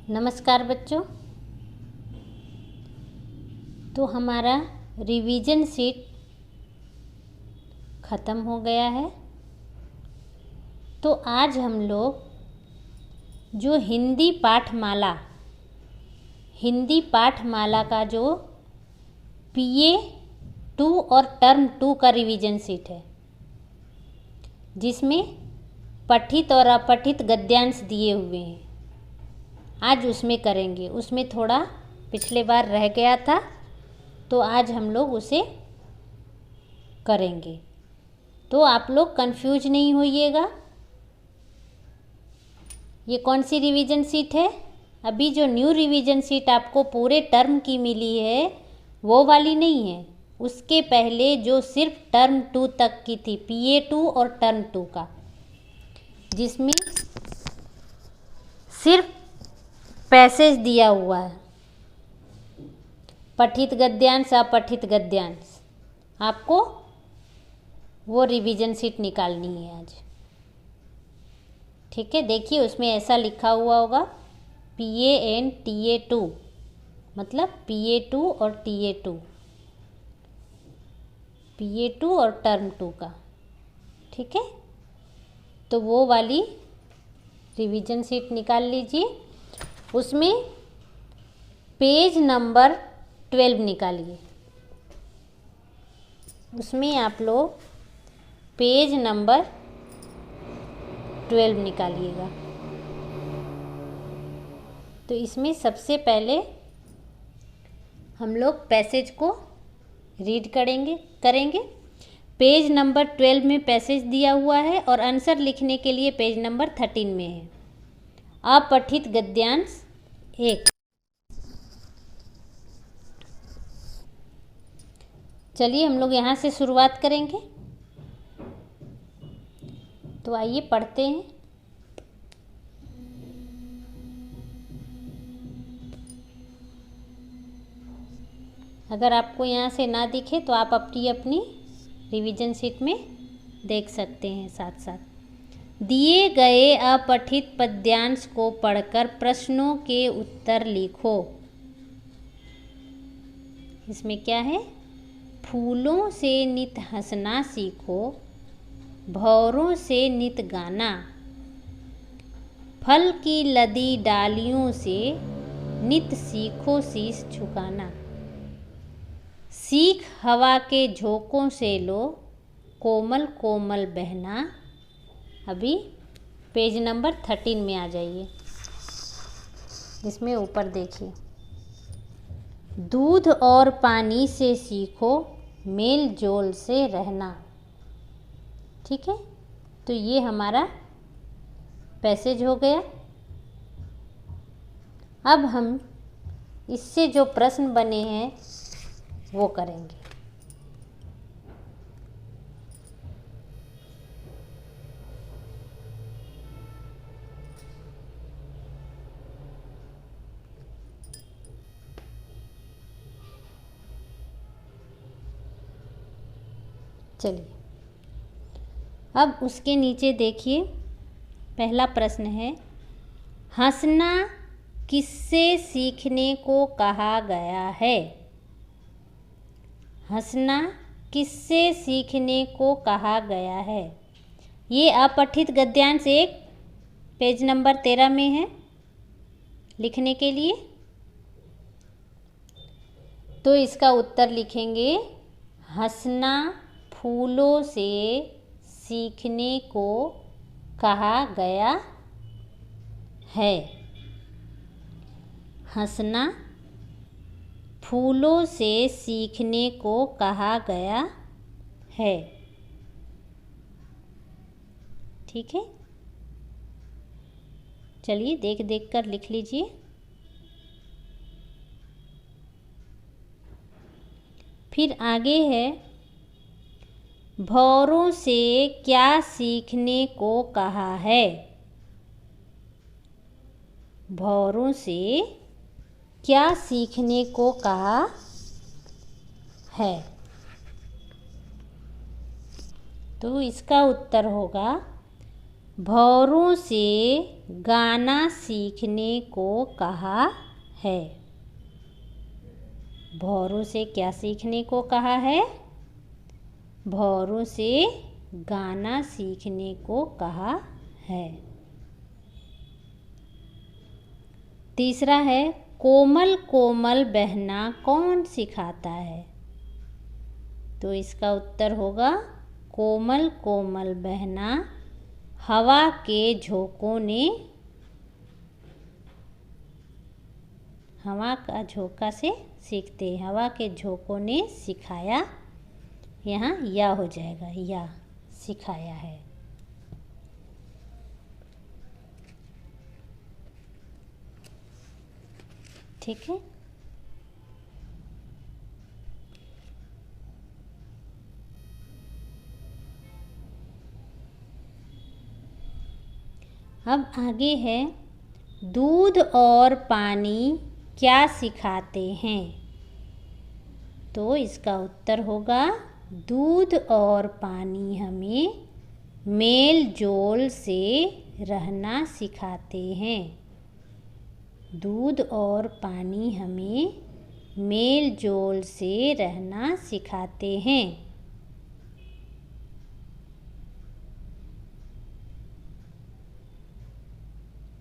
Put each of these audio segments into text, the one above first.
नमस्कार बच्चों। तो हमारा रिवीजन शीट ख़त्म हो गया है। तो आज हम लोग जो हिंदी पाठमाला का जो PA2 और टर्म 2 का रिवीजन शीट है, जिसमें पठित और अपठित गद्यांश दिए हुए हैं, आज उसमें करेंगे। उसमें थोड़ा पिछले बार रह गया था, तो आज हम लोग उसे करेंगे। तो आप लोग कंफ्यूज नहीं होइएगा। ये कौन सी रिवीजन शीट है? अभी जो न्यू रिवीजन शीट आपको पूरे टर्म की मिली है वो वाली नहीं है। उसके पहले जो सिर्फ टर्म 2 तक की थी, PA2 और टर्म 2 का, जिसमें सिर्फ पैसेज दिया हुआ है, पठित गद्यांश अपठित गद्यांश। आपको वो रिवीजन शीट निकालनी है आज। ठीक है, देखिए उसमें ऐसा लिखा हुआ होगा PA एंड TA2, मतलब PA2 और PA2 और टर्म 2 का। ठीक है, तो वो वाली रिवीजन शीट निकाल लीजिए। उसमें पेज नंबर 12 निकालिए। उसमें आप लोग पेज नंबर 12 निकालिएगा। तो इसमें सबसे पहले हम लोग पैसेज को रीड करेंगे। पेज नंबर 12 में पैसेज दिया हुआ है और आंसर लिखने के लिए पेज नंबर 13 में है। अपठित गद्यांश 1। चलिए हम लोग यहाँ से शुरुआत करेंगे। तो आइए पढ़ते हैं। अगर आपको यहाँ से ना दिखे तो आप अपनी रिवीजन शीट में देख सकते हैं साथ साथ। दिए गए अपठित पद्यांश को पढ़कर प्रश्नों के उत्तर लिखो। इसमें क्या है? फूलों से नित हंसना सीखो, भंवरों से नित गाना, फल की लदी डालियों से नित सीखो शीश झुकाना, सीख हवा के झोंकों से लो, कोमल कोमल बहना। अभी पेज नंबर 13 में आ जाइए। इसमें ऊपर देखिए, दूध और पानी से सीखो, मेल जोल से रहना। ठीक है, तो ये हमारा पैसेज हो गया। अब हम इससे जो प्रश्न बने हैं वो करेंगे। चलिए, अब उसके नीचे देखिए, पहला प्रश्न है, हंसना किससे सीखने को कहा गया है? हंसना किससे सीखने को कहा गया है? ये अपठित गद्यांश 1 पेज नंबर 13 में है लिखने के लिए। तो इसका उत्तर लिखेंगे, हंसना फूलों से सीखने को कहा गया है। हंसना फूलों से सीखने को कहा गया है। ठीक है, चलिए देख देख कर लिख लीजिए। फिर आगे है, भंवरों से क्या सीखने को कहा है? भंवरों से क्या सीखने को कहा है? तो इसका उत्तर होगा, भौरों से गाना सीखने को कहा है। भौरों से क्या सीखने को कहा है? भौरों से गाना सीखने को कहा है। तीसरा है, कोमल कोमल बहना कौन सिखाता है? तो इसका उत्तर होगा कोमल कोमल बहना हवा के झोंकों ने, हवा का झोंका से सीखते हैं। हवा के झोंकों ने सिखाया, यहाँ या हो जाएगा, या सिखाया है। ठीक है। अब आगे है, दूध और पानी क्या सिखाते हैं? तो इसका उत्तर होगा दूध और पानी हमें मेल जोल से रहना सिखाते हैं। दूध और पानी हमें मेल जोल से रहना सिखाते हैं।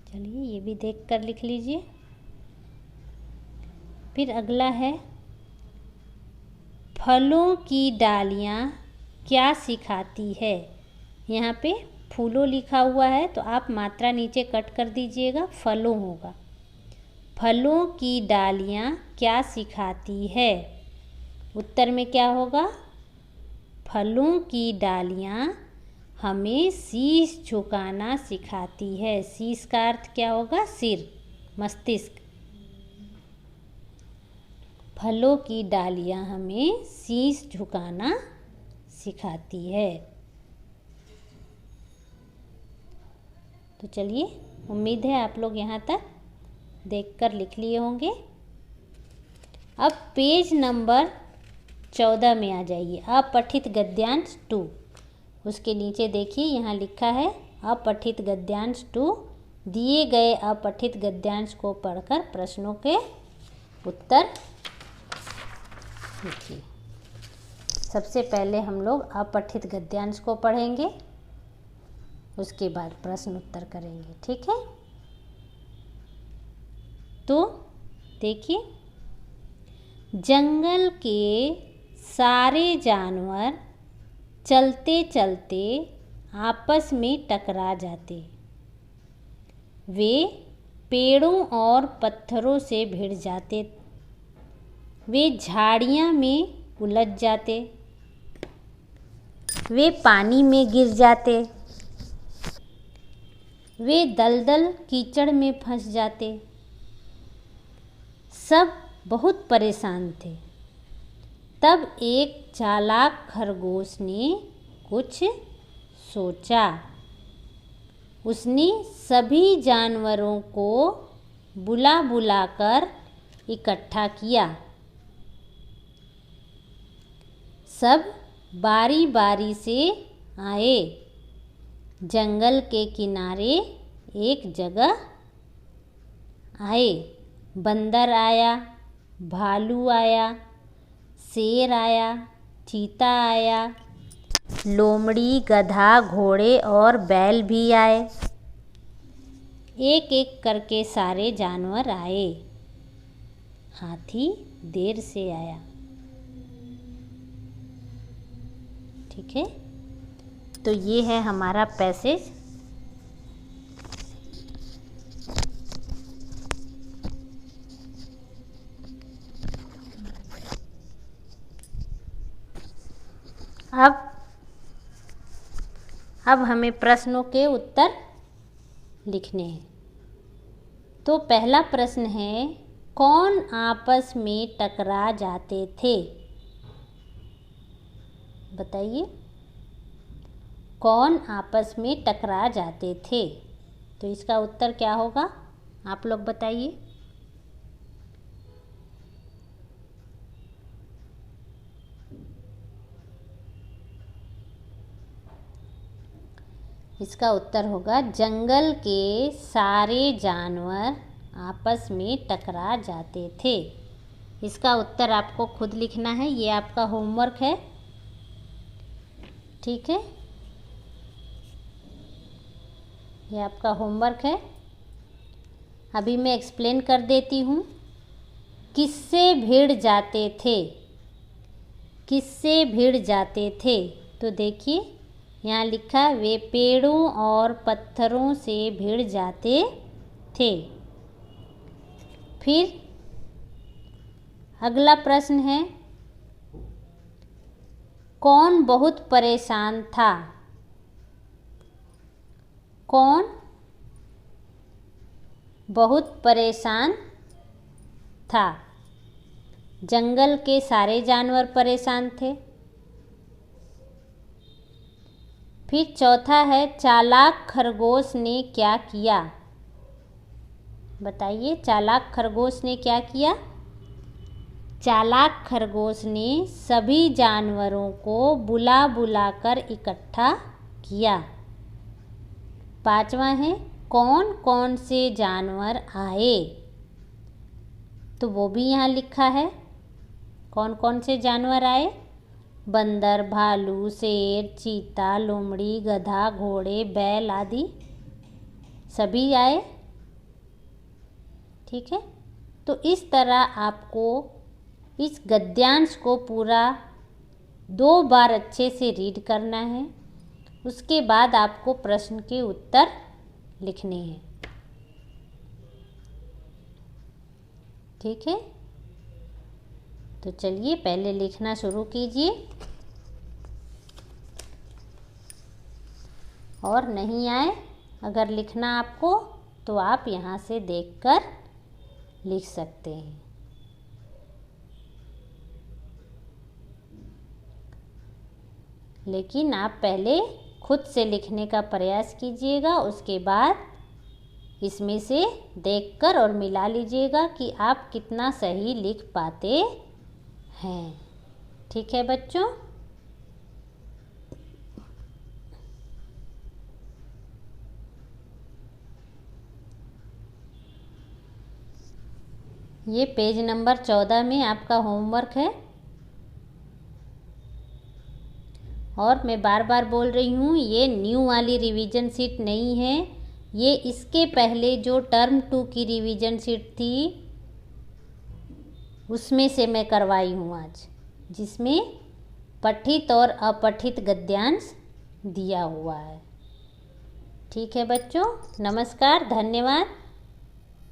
चलिए ये भी देख कर लिख लीजिए। फिर अगला है, फलों की डालियाँ क्या सिखाती है? यहाँ पे फूलों लिखा हुआ है तो आप मात्रा नीचे कट कर दीजिएगा, फलों होगा। फलों की डालियाँ क्या सिखाती है? उत्तर में क्या होगा? फलों की डालियाँ हमें शीश झुकाना सिखाती है। शीश का अर्थ क्या होगा? सिर, मस्तिष्क। फलों की डालियाँ हमें शीश झुकाना सिखाती है। तो चलिए, उम्मीद है आप लोग यहाँ तक देखकर लिख लिए होंगे। अब पेज नंबर 14 में आ जाइए, अपठित गद्यांश 2। उसके नीचे देखिए यहाँ लिखा है अपठित गद्यांश 2। दिए गए अपठित गद्यांश को पढ़कर प्रश्नों के उत्तर लिखिए। सबसे पहले हम लोग अपठित गद्यांश को पढ़ेंगे, उसके बाद प्रश्न उत्तर करेंगे। ठीक है। तो देखिए, जंगल के सारे जानवर चलते चलते आपस में टकरा जाते। वे पेड़ों और पत्थरों से भिड़ जाते। वे झाड़ियाँ में उलझ जाते। वे पानी में गिर जाते। वे दलदल कीचड़ में फंस जाते। सब बहुत परेशान थे। तब एक चालाक खरगोश ने कुछ सोचा। उसने सभी जानवरों को बुला बुलाकर इकट्ठा किया। सब बारी बारी से आए। जंगल के किनारे एक जगह आए। बंदर आया, भालू आया, शेर आया, चीता आया, लोमड़ी, गधा, घोड़े और बैल भी आए। एक एक करके सारे जानवर आए। हाथी देर से आया। ठीक है। तो ये है हमारा पैसेज। अब हमें प्रश्नों के उत्तर लिखने हैं। तो पहला प्रश्न है, कौन आपस में टकरा जाते थे? बताइए, कौन आपस में टकरा जाते थे? तो इसका उत्तर क्या होगा? आप लोग बताइए। इसका उत्तर होगा जंगल के सारे जानवर आपस में टकरा जाते थे। इसका उत्तर आपको खुद लिखना है, ये आपका होमवर्क है। ठीक है, ये आपका होमवर्क है। अभी मैं एक्सप्लेन कर देती हूँ। किससे भिड़ जाते थे, किससे भिड़ जाते थे? तो देखिए यहाँ लिखा, वे पेड़ों और पत्थरों से भिड़ जाते थे। फिर अगला प्रश्न है, कौन बहुत परेशान था? कौन बहुत परेशान था? जंगल के सारे जानवर परेशान थे। फिर चौथा है, चालाक खरगोश ने क्या किया? बताइए, चालाक खरगोश ने क्या किया? चालाक खरगोश ने सभी जानवरों को बुला बुला कर इकट्ठा किया। पांचवा है, कौन कौन से जानवर आए? तो वो भी यहाँ लिखा है, कौन कौन से जानवर आए। बंदर, भालू, शेर, चीता, लोमड़ी, गधा, घोड़े, बैल आदि सभी आए। ठीक है, तो इस तरह आपको इस गद्यांश को पूरा 2 बार अच्छे से रीड करना है। उसके बाद आपको प्रश्न के उत्तर लिखने हैं। ठीक है, तो चलिए पहले लिखना शुरू कीजिए, और नहीं आए अगर लिखना आपको तो आप यहाँ से देखकर लिख सकते हैं। लेकिन आप पहले खुद से लिखने का प्रयास कीजिएगा, उसके बाद इसमें से देखकर और मिला लीजिएगा कि आप कितना सही लिख पाते हैं। ठीक है बच्चों, ये पेज नंबर 14 में आपका होमवर्क है। और मैं बार बार बोल रही हूँ, ये न्यू वाली रिवीजन शीट नहीं है, ये इसके पहले जो टर्म 2 की रिवीजन शीट थी उसमें से मैं करवाई हूँ आज, जिसमें पठित और अपठित गद्यांश दिया हुआ है। ठीक है बच्चों, नमस्कार, धन्यवाद।